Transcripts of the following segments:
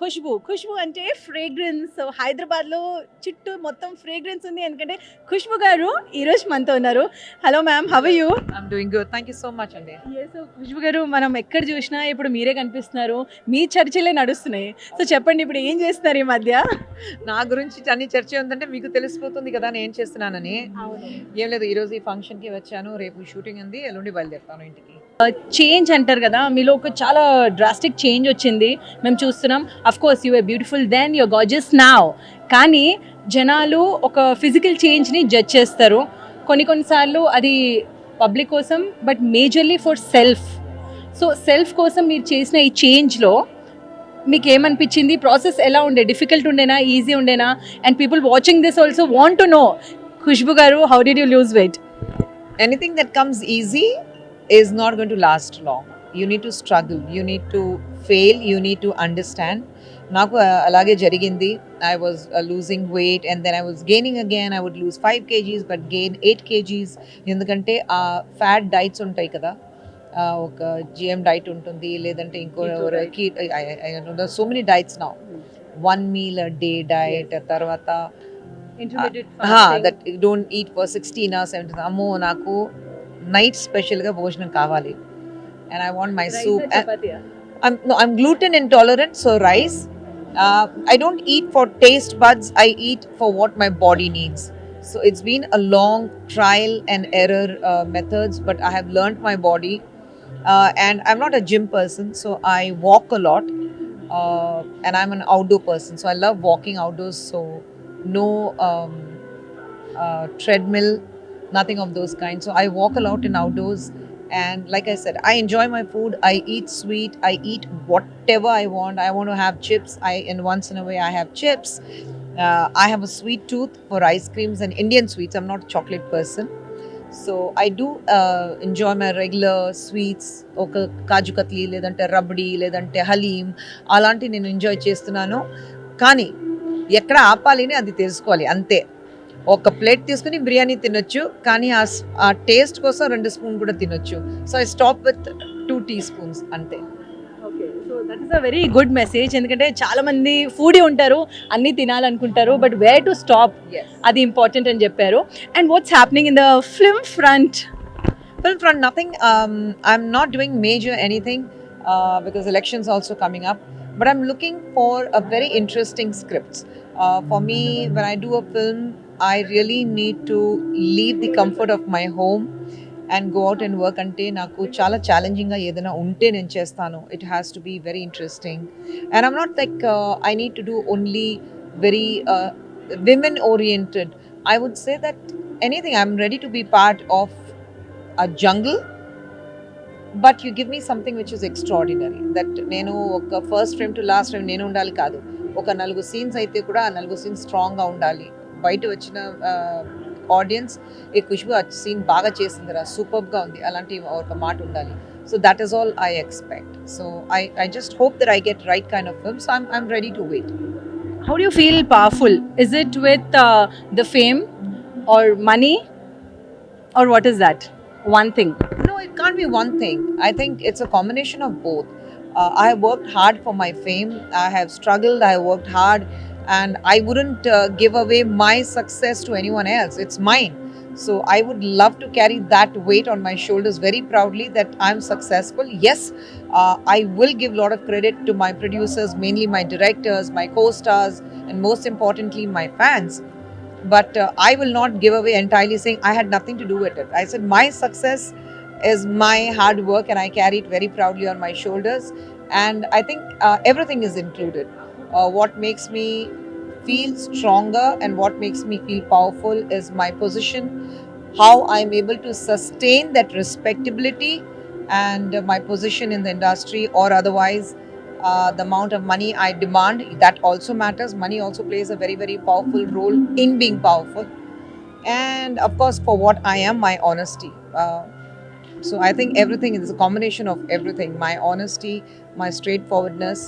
ఖుష్బు అంటే ఫ్రేగ్రెన్స్. హైదరాబాద్‌లో చుట్టూ మొత్తం ఫ్రేగ్రెన్స్ ఉంది. ఎందుకంటే ఖుష్బు గారు ఈరోజు మనతో ఉన్నారు. Hello ma'am, how are you? I'm doing good. Thank you so much, Andy. So Khushbu గారు, మనం ఎక్కడ చూసినా ఇప్పుడు మీరే కనిపిస్తున్నారు. మీ చర్చలే నడుస్తున్నాయి. సో చెప్పండి, ఇప్పుడు ఏం చేస్తున్నారు ఈ మధ్య? నా గురించి అన్ని చర్చ ఉందంటే మీకు తెలిసిపోతుంది కదా నేను ఏం చేస్తున్నానని. ఏం లేదు, ఈరోజు ఈ ఫంక్షన్కి వచ్చాను, రేపు షూటింగ్ ఉంది, ఎల్లుండి బయలుదేరుతాను ఇంటికి. చేంజ్ అంటారు కదా, మీలో ఒక చాలా డ్రాస్టిక్ చేంజ్ వచ్చింది, మేము చూస్తున్నాం. Of course you are beautiful then, you are gorgeous now. కానీ జనాలు ఒక ఫిజికల్ చేంజ్ని జడ్జ్ చేస్తారు. కొన్నిసార్లు అది పబ్లిక్ కోసం, but majorly for self. So self కోసం మీరు చేసిన ఈ చేంజ్లో మీకు ఏమనిపించింది? ప్రాసెస్ ఎలా ఉండే? డిఫికల్ట్ ఉండేనా, ఈజీ ఉండేనా? And people watching this also want to know, Khushbu garu, how did you lose weight? Anything that comes easy is not going to last long. You need to struggle, you need to fail, you need to understand. నాకు అలాగే జరిగింది. I was losing weight and then I was gaining again. I would lose 5 kgs but gain 8 kgs. ఎందుకంటే ఆ fat diets ఉంటాయి కదా, ఒక GM diet ఉంటుంది, లేదంటే ఇంకో so many diets now. 1 meal a day diet, తర్వాత that don't eat for 16 hours 17 అమ్మో నాకు నైట్ స్పెషల్గా భోజనం కావాలి. And I want my soup. I'm gluten intolerant, so rice. I don't eat for taste buds, I eat for what my body needs. So it's been a long trial and error methods, but I have learnt my body. And I'm not a gym person, so I walk a lot. And I'm an outdoor person, so I love walking outdoors. So no treadmill, nothing of those kinds. So I walk a lot in outdoors. And like I said, I enjoy my food. I eat sweet. I eat whatever I want. I want to have chips. And once in a way, I have chips. I have a sweet tooth for ice creams and Indian sweets. I'm not a chocolate person. So I do enjoy my regular sweets. ఒక కాజు కత్లీ, లేదంటే రబడి, లేదంటే హలీం, అలాంటి నేను enjoy చేస్తున్నాను. కానీ ఎక్కడ ఆపాలి అని అది తెలుసుకోవాలి అంతే. ఒక ప్లేట్ తీసుకుని బిర్యానీ తినొచ్చు, కానీ ఆ టేస్ట్ కోసం 2 స్పూన్ కూడా తినొచ్చు. So I stop with 2 teaspoons అంతే. Okay, so that is a very good message. ఎందుకంటే చాలా మంది ఫుడీ ఉంటారు, అన్నీ తినాలనుకుంటారు, బట్ వేర్ టు స్టాప్, అది ఇంపార్టెంట్ అని చెప్పారు. And what's happening in the film front? Film front, nothing. I'm not doing major anything because elections also coming up. But I'm looking for a very interesting scripts. For me, when I do a film, I really need to leave the comfort of my home and go out and work. Ante naku chala challenging ga edana unte nenu chestanu. It has to be very interesting. And I'm not like I need to do only very women oriented. I would say that anything, I'm ready to be part of a jungle, but you give me something which is extraordinary. That నేను ఒక first frame to last frame నేను ఉండాలి కాదు, ఒక 4 scenes అయితే కూడా ఆ 4 scenes స్ట్రాంగ్గా ఉండాలి. బయట వచ్చిన ఆడియన్స్ ఈ ఖుష్బు ఆ సీన్ బాగా చేసిందిరా, సూపర్గా ఉంది, అలాంటి ఒక మాట ఉండాలి. So that is all I expect. So I just hope that I get right kind of film. So I'm ready to wait. How do you feel powerful? Is it with the fame or money, or what is that? One thing. No, it can't be one thing. I think it's a combination of both. I have worked hard for my fame. I have struggled. I have worked hard, and I wouldn't give away my success to anyone else. It's mine. So I would love to carry that weight on my shoulders very proudly that I'm successful. Yes, I will give a lot of credit to my producers, mainly my directors, my co-stars, and most importantly, my fans. But I will not give away entirely saying I had nothing to do with it. I said my success is my hard work and I carry it very proudly on my shoulders. And I think everything is included. What makes me feel stronger and what makes me feel powerful is my position, how I'm able to sustain that respectability and my position in the industry or otherwise. The amount of money I demand, that also matters. Money also plays a very, very powerful role in being powerful. And of course, for what I am, my honesty. So I think everything is a combination of everything. My honesty, my straightforwardness,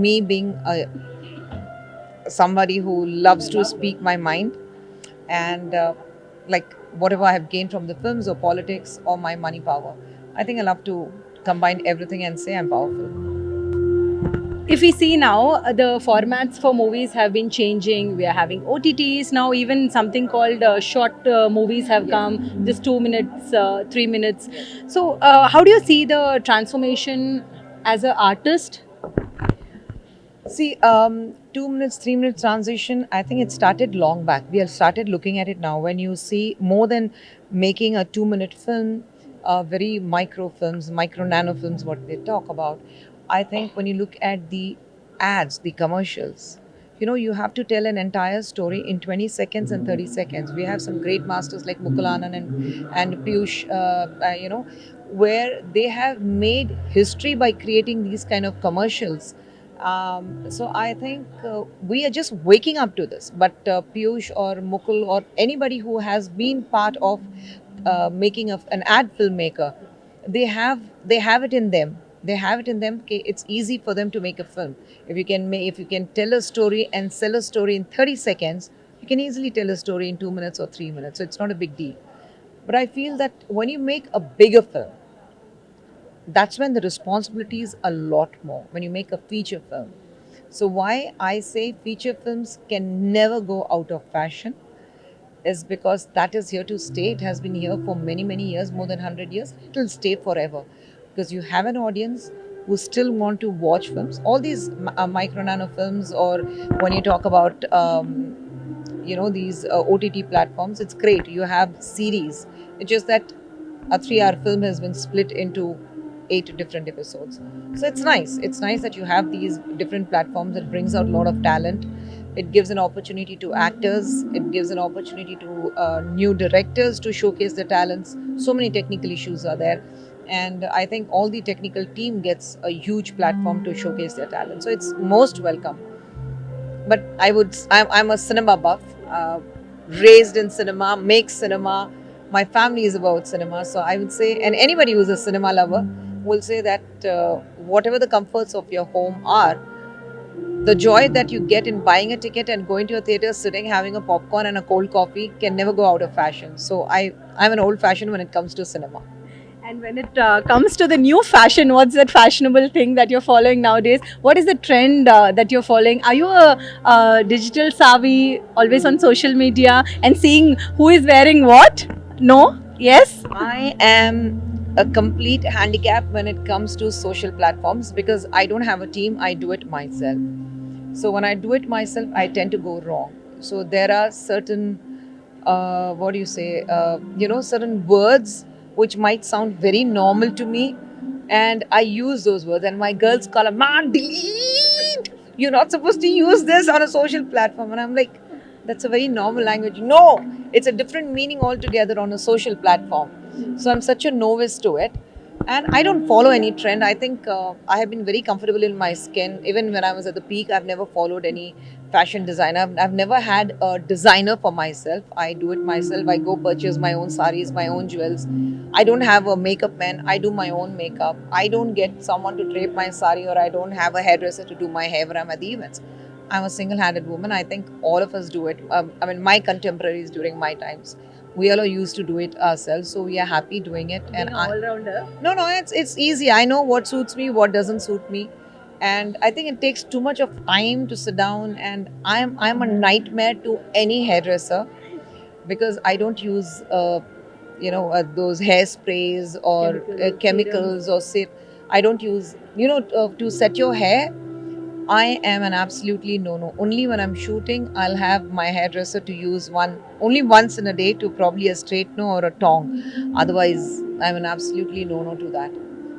me being somebody who loves to speak my mind, and like whatever I have gained from the films or politics or my money power. I think I love to combine everything and say I'm powerful. if we see now, the formats for movies have been changing. We are having OTTs now, even something called short movies have come, just 2 minutes, 3 minutes. So how do you see the transformation as an artist? See, 2 minutes, 3 minutes transition, I think it started long back. We have started looking at it now. When you see more than making a 2 minute film, very micro films, micro nano films, what they talk about, I think when you look at the ads, the commercials, you know, you have to tell an entire story in 20 seconds and 30 seconds. We have some great masters like Mukulanan and Piyush, where they have made history by creating these kind of commercials. So I think we are just waking up to this. But Piyush or Mukul or anybody who has been part of making an ad filmmaker, they have it in them. They have it in them. Okay, it's easy for them to make a film. If you can tell a story and sell a story in 30 seconds, you can easily tell a story in 2 minutes or 3 minutes. So it's not a big deal. But I feel that when you make a bigger film, that's when the responsibility is a lot more when you make a feature film. So why I say feature films can never go out of fashion is because that is here to stay. It has been here for many, many years, more than 100 years. It will stay forever because you have an audience who still want to watch films. All these micro nano films, or when you talk about these OTT platforms, it's great. You have series. It's just that a 3 hour film has been split into 8 different episodes. So it's nice. It's nice that you have these different platforms. It brings out a lot of talent. It gives an opportunity to actors. It gives an opportunity to new directors to showcase their talents. So many technical issues are there. And I think all the technical team gets a huge platform to showcase their talent. So it's most welcome. But I'm a cinema buff, raised in cinema, make cinema. My family is about cinema. So I would say, and anybody who's a cinema lover will say that whatever the comforts of your home are, the joy that you get in buying a ticket and going to a theater, sitting, having a popcorn and a cold coffee can never go out of fashion. So I'm an old fashioned when it comes to cinema. And when it comes to the new fashion, what's that fashionable thing that you're following nowadays? What is the trend that you're following? Are you a digital savvy, always on social media and seeing who is wearing what? No? Yes? I am a complete handicap when it comes to social platforms because I don't have a team, I do it myself. So when I do it myself, I tend to go wrong. So there are certain, what do you say, certain words which might sound very normal to me, and I use those words, and my girls call them, "Man, delete! You're not supposed to use this on a social platform." And I'm like, that's a very normal language. No, it's a different meaning altogether on a social platform. So I'm such a novice to it. And I don't follow any trend. I think I have been very comfortable in my skin. Even when I was at the peak, I've never followed any fashion designer. I've never had a designer for myself. I do it myself. I go purchase my own saris, my own jewels. I don't have a makeup man. I do my own makeup. I don't get someone to drape my sari, or I don't have a hairdresser to do my hair when I'm at the events. I'm a single-handed woman. I think all of us do it. My contemporaries during my times, we all used to do it ourselves, so we are happy doing it. And all-rounder. No, it's easy. I know what suits me, what doesn't suit me, and I think it takes too much of time to sit down. And I'm a nightmare to any hairdresser because I don't use those hairsprays or chemicals or say I don't use to set your hair. I am an absolutely no. Only when I'm shooting, I'll have my hairdresser to use only once in a day to probably a straightener or a tong. Otherwise, I'm an absolutely no to that.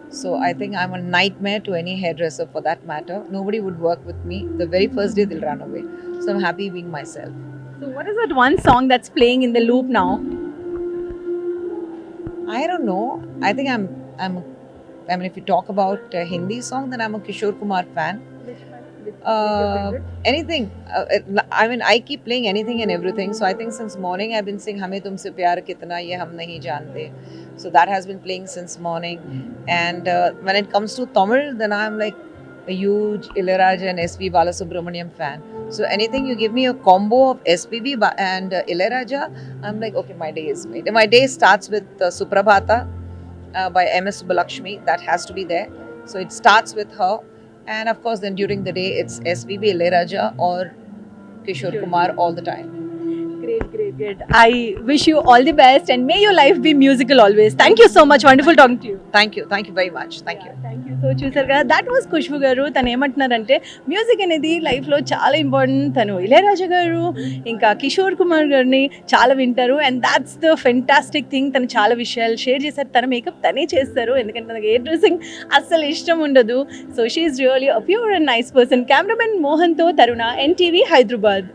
So I think I'm a nightmare to any hairdresser for that matter. Nobody would work with me. The very first day they'll run away. So I'm happy being myself. So what is that one song that's playing in the loop now? I don't know. I think if you talk about a Hindi song, then I'm a Kishore Kumar fan. Anything. I keep playing anything and everything. So I think since morning I've been singing Hame Tumse Pyar Kitna Ye Hum Nahi Jante. So that has been playing since morning. And when it comes to Tamil, then I'm like a huge Ilayaraja and S.P. Balasubramaniam fan. So anything you give me a combo of SPB and Ilayaraja, I'm like, okay, my day is made. And my day starts with Suprabhata by M.S. Subbulakshmi. That has to be there. So it starts with her. And of course, then during the day, it's SPB Ilayaraja or Kishore Kishore. Kumar all the time. Great. I wish you all the best and may your life be musical always. Thank you so much. Wonderful talking to you. Thank you very much. Thank you. Thank you. So చూసారు కదా, that was Khushbu గారు. తను ఏమంటున్నారంటే music అనేది లైఫ్లో చాలా important. తను ఇళయరాజా గారు ఇంకా కిషోర్ కుమార్ గారిని చాలా వింటారు and that's the fantastic thing. తను చాలా విషయాలు షేర్ చేశారు. తన మేకప్ తనే చేస్తారు, ఎందుకంటే తనకి హెయిర్ డ్రెస్సింగ్ అస్సలు ఇష్టం ఉండదు. So she is really a pure and nice person. Cameraman మోహన్తో తరుణ, NTV హైదరాబాద్.